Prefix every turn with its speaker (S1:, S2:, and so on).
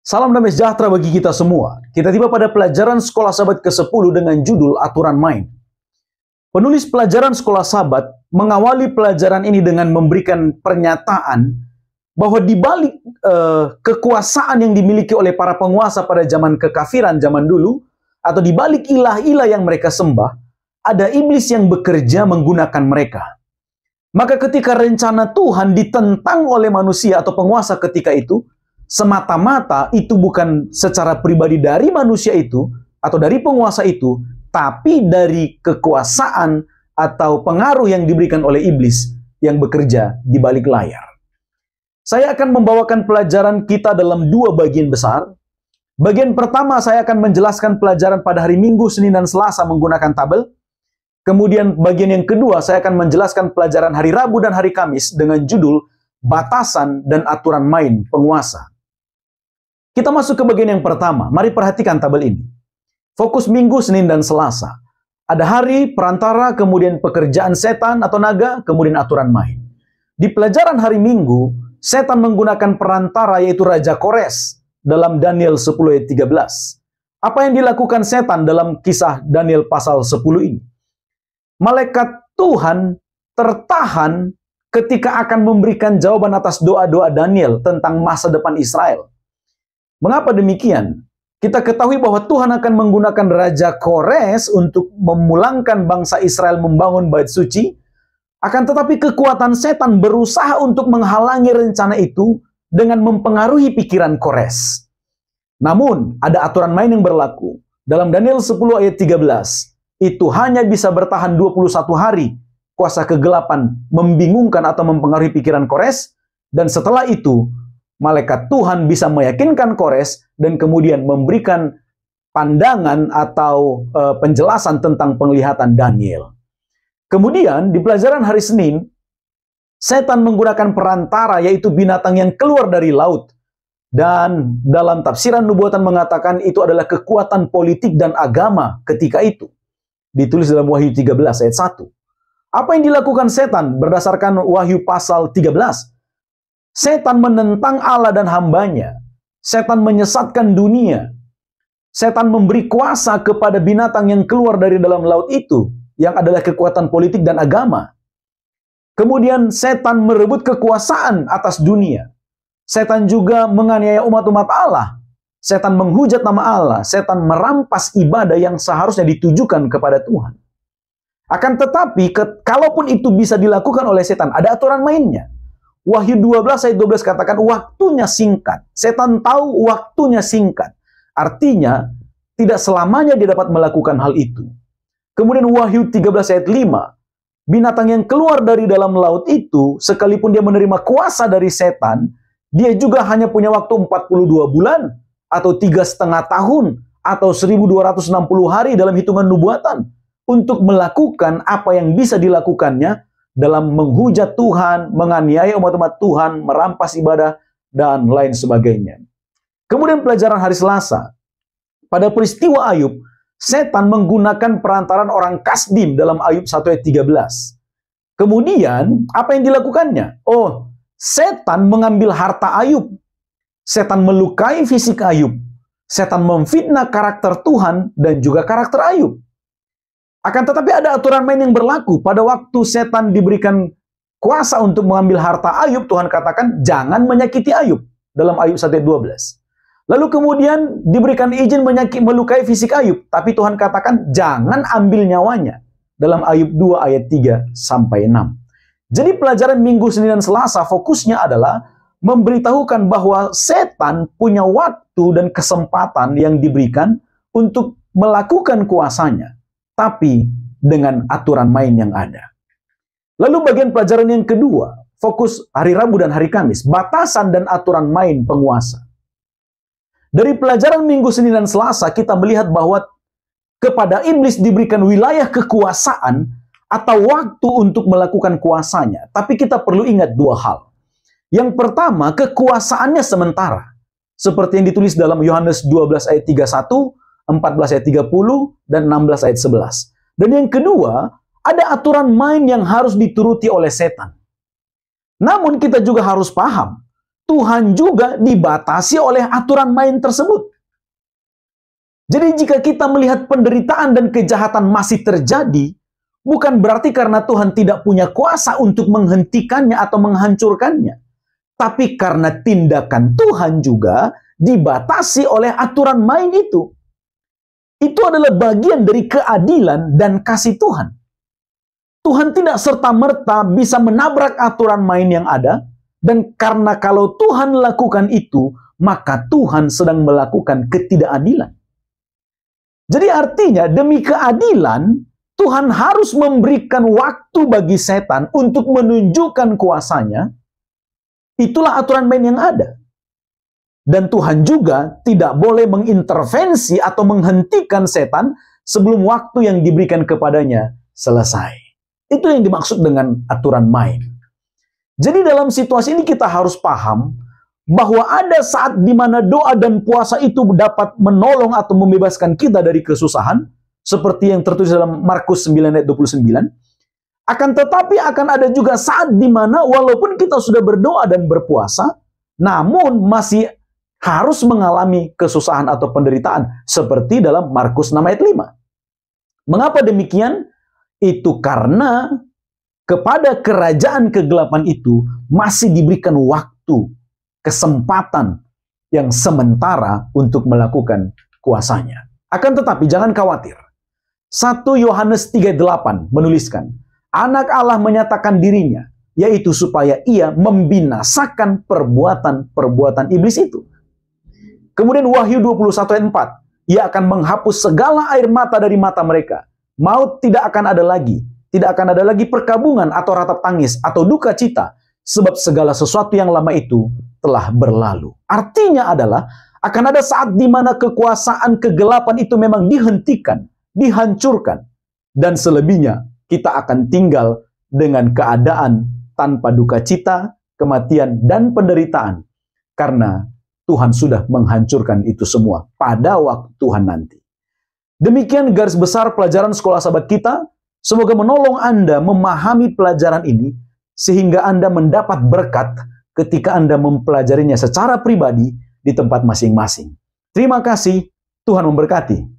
S1: Salam damai sejahtera bagi kita semua. Kita tiba pada pelajaran Sekolah Sabat ke-10 dengan judul Aturan Main. Penulis pelajaran Sekolah Sabat mengawali pelajaran ini dengan memberikan pernyataan bahwa di balik kekuasaan yang dimiliki oleh para penguasa pada zaman kekafiran zaman dulu, atau di balik ilah-ilah yang mereka sembah, ada iblis yang bekerja menggunakan mereka. Maka ketika rencana Tuhan ditentang oleh manusia atau penguasa ketika itu, semata-mata itu bukan secara pribadi dari manusia itu atau dari penguasa itu, tapi dari kekuasaan atau pengaruh yang diberikan oleh iblis yang bekerja di balik layar. Saya akan membawakan pelajaran kita dalam dua bagian besar. Bagian pertama saya akan menjelaskan pelajaran pada hari Minggu, Senin, dan Selasa menggunakan tabel. Kemudian bagian yang kedua saya akan menjelaskan pelajaran hari Rabu dan hari Kamis dengan judul Batasan dan Aturan Main Penguasa. Kita masuk ke bagian yang pertama. Mari perhatikan tabel ini. Fokus Minggu, Senin, dan Selasa. Ada hari, perantara, kemudian pekerjaan setan atau naga, kemudian aturan main. Di pelajaran hari Minggu, setan menggunakan perantara yaitu Raja Kores dalam Daniel 10 ayat 13. Apa yang dilakukan setan dalam kisah Daniel pasal 10 ini? Malaikat Tuhan tertahan ketika akan memberikan jawaban atas doa-doa Daniel tentang masa depan Israel. Mengapa demikian? Kita ketahui bahwa Tuhan akan menggunakan Raja Kores untuk memulangkan bangsa Israel membangun bait suci. Akan tetapi kekuatan setan berusaha untuk menghalangi rencana itu dengan mempengaruhi pikiran Kores. Namun, ada aturan main yang berlaku. Dalam Daniel 10 ayat 13, itu hanya bisa bertahan 21 hari. Kuasa kegelapan membingungkan atau mempengaruhi pikiran Kores, dan setelah itu, malaikat Tuhan bisa meyakinkan Kores dan kemudian memberikan pandangan atau penjelasan tentang penglihatan Daniel. Kemudian di pelajaran hari Senin, setan menggunakan perantara yaitu binatang yang keluar dari laut. Dan dalam tafsiran nubuatan mengatakan itu adalah kekuatan politik dan agama ketika itu. Ditulis dalam Wahyu 13 ayat 1. Apa yang dilakukan setan berdasarkan Wahyu pasal 13? Setan menentang Allah dan hambanya. Setan menyesatkan dunia. Setan memberi kuasa kepada binatang yang keluar dari dalam laut itu, yang adalah kekuatan politik dan agama. Kemudian setan merebut kekuasaan atas dunia. Setan juga menganiaya umat-umat Allah. Setan menghujat nama Allah. Setan merampas ibadah yang seharusnya ditujukan kepada Tuhan. Akan tetapi, kalaupun itu bisa dilakukan oleh setan, ada aturan mainnya. Wahyu 12 ayat 12 katakan waktunya singkat. Setan tahu waktunya singkat. Artinya tidak selamanya dia dapat melakukan hal itu. Kemudian Wahyu 13 ayat 5. Binatang yang keluar dari dalam laut itu, sekalipun dia menerima kuasa dari setan, dia juga hanya punya waktu 42 bulan, atau 3,5 tahun, atau 1260 hari dalam hitungan nubuatan, untuk melakukan apa yang bisa dilakukannya dalam menghujat Tuhan, menganiaya umat-umat Tuhan, merampas ibadah, dan lain sebagainya. Kemudian pelajaran hari Selasa. Pada peristiwa Ayub, setan menggunakan perantaran orang Kasdim dalam Ayub 1 ayat 13. Kemudian, apa yang dilakukannya? Oh, setan mengambil harta Ayub. Setan melukai fisik Ayub. Setan memfitnah karakter Tuhan dan juga karakter Ayub. Akan tetapi ada aturan main yang berlaku. Pada waktu setan diberikan kuasa untuk mengambil harta Ayub, Tuhan katakan jangan menyakiti Ayub dalam Ayub 1 ayat 12. Lalu kemudian diberikan izin melukai fisik Ayub, tapi Tuhan katakan jangan ambil nyawanya dalam Ayub 2 ayat 3 sampai 6. Jadi pelajaran Minggu, Senin, dan Selasa fokusnya adalah memberitahukan bahwa setan punya waktu dan kesempatan yang diberikan untuk melakukan kuasanya, tapi dengan aturan main yang ada. Lalu bagian pelajaran yang kedua, fokus hari Rabu dan hari Kamis, batasan dan aturan main penguasa. Dari pelajaran Minggu, Senin, dan Selasa, kita melihat bahwa kepada iblis diberikan wilayah kekuasaan atau waktu untuk melakukan kuasanya. Tapi kita perlu ingat dua hal. Yang pertama, kekuasaannya sementara. Seperti yang ditulis dalam Yohanes 12 ayat 31, 14 ayat 30, dan 16 ayat 11. Dan yang kedua, ada aturan main yang harus dituruti oleh setan. Namun kita juga harus paham Tuhan juga dibatasi oleh aturan main tersebut. Jadi jika kita melihat penderitaan dan kejahatan masih terjadi, bukan berarti karena Tuhan tidak punya kuasa untuk menghentikannya atau menghancurkannya. Tapi karena tindakan Tuhan juga dibatasi oleh aturan main itu. Itu adalah bagian dari keadilan dan kasih Tuhan. Tuhan tidak serta-merta bisa menabrak aturan main yang ada, dan karena kalau Tuhan lakukan itu, maka Tuhan sedang melakukan ketidakadilan. Jadi artinya demi keadilan, Tuhan harus memberikan waktu bagi setan untuk menunjukkan kuasanya. Itulah aturan main yang ada. Dan Tuhan juga tidak boleh mengintervensi atau menghentikan setan sebelum waktu yang diberikan kepadanya selesai. Itu yang dimaksud dengan aturan main. Jadi dalam situasi ini kita harus paham bahwa ada saat di mana doa dan puasa itu dapat menolong atau membebaskan kita dari kesusahan, seperti yang tertulis dalam Markus 9 ayat 29. Akan tetapi akan ada juga saat di mana walaupun kita sudah berdoa dan berpuasa, namun masih harus mengalami kesusahan atau penderitaan, seperti dalam Markus 6 ayat 5. Mengapa demikian? Itu karena kepada kerajaan kegelapan itu masih diberikan waktu, kesempatan yang sementara untuk melakukan kuasanya. Akan tetapi jangan khawatir. 1 Yohanes 3:8 menuliskan, Anak Allah menyatakan dirinya, yaitu supaya ia membinasakan perbuatan-perbuatan iblis itu. Kemudian Wahyu 21 ayat 4, ia akan menghapus segala air mata dari mata mereka. Maut tidak akan ada lagi. Tidak akan ada lagi perkabungan atau ratap tangis atau duka cita, sebab segala sesuatu yang lama itu telah berlalu. Artinya adalah akan ada saat di mana kekuasaan kegelapan itu memang dihentikan, dihancurkan, dan selebihnya kita akan tinggal dengan keadaan tanpa duka cita, kematian, dan penderitaan, karena Tuhan sudah menghancurkan itu semua pada waktu Tuhan nanti. Demikian garis besar pelajaran sekolah sahabat kita. Semoga menolong Anda memahami pelajaran ini, sehingga Anda mendapat berkat ketika Anda mempelajarinya secara pribadi di tempat masing-masing. Terima kasih, Tuhan memberkati.